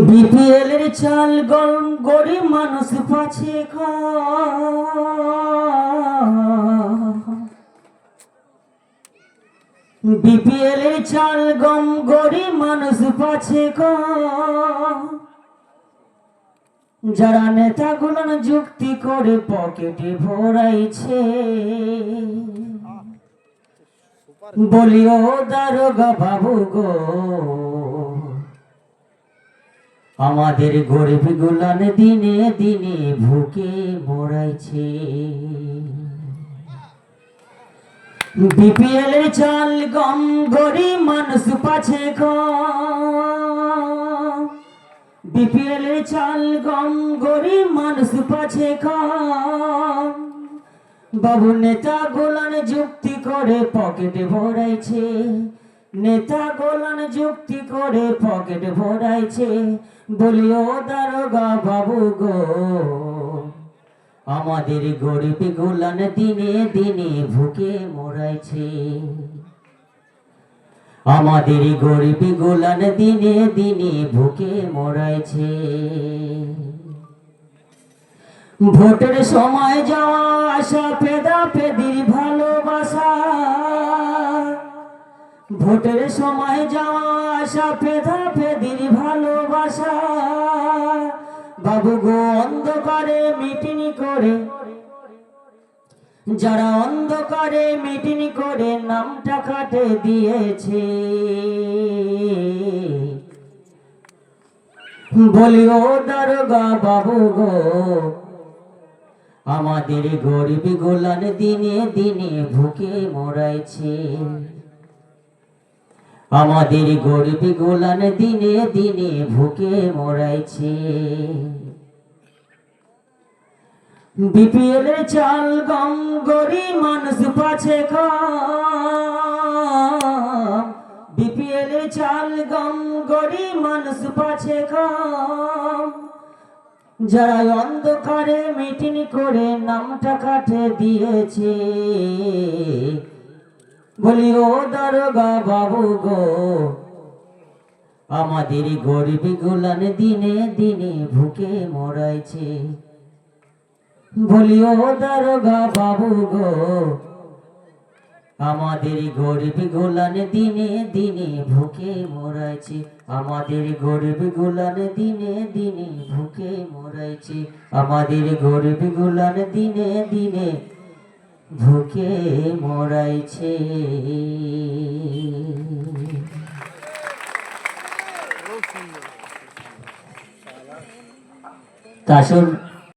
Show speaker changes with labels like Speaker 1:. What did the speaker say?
Speaker 1: BPL এর চাল গম গরিব মানুষ পাচ্ছে বিপিএল এর চাল গম গরিব মানুষ পাচ্ছে যারা নেতাগুলো যুক্তি করে পকেটে ভরাইছে বলিও দারোগা বাবু গো আমাদের গরিব গুলান দিনে দিনে ভুকে মরাইছে বিপিএল এর চাল গম গরিব মানুষ পাচ্ছে বিপিএল এর চাল গম গরিব মানুষ পাচ্ছে বাবু নেতা গোলান যুক্তি করে পকেটে ভরাইছে নেতা গোলান যুক্তি করে পকেট ভরাইছে বলিও দারোগা বাবু গো আমাদের গরিব গোলান দিনে দিনে ভুকে মরাইছে আমাদের গরিব গোলান দিনে দিনে ভুকে মরাইছে ভোটের সময় যাওয়া আসা পেদা পেদির ভালোবাসা ভোটের সময় যাওয়া আসা পেদা পেদির ভালোবাসা বাবু গো অন্ধকারে মিটিং করে যারা অন্ধকারে মিটিং করে নামটা কাটে দিয়েছে বলিও দারোগা বাবু গো আমাদের গরিব গোলান দিনে দিনে ভুকে মরাইছে আমাদের গরিব গোলান দিনে দিনে ভুকে মরাইছে বিপিএল এর চাল গম গরিব মানুষ পাচ্ছে বিপিএল এর চাল গম গরিব মানুষ পাচ্ছে যারা অন্ধকারে মিটিং করে নামটা কাটে দিয়েছে বলি ও দারোগা বাবু গো আমাদের গরিব গোলান দিনে দিনে ভুকে মরাইছে বলি ও দারোগা বাবু গো আমাদের গরিব গোলান দিনে দিনে ভুকে মরাইছে আমাদের গরিব গোলান দিনে দিনে ভুকে মরাইছে আমাদের গরিব গোলান দিনে দিনে ভুকে মরাইছে আসুন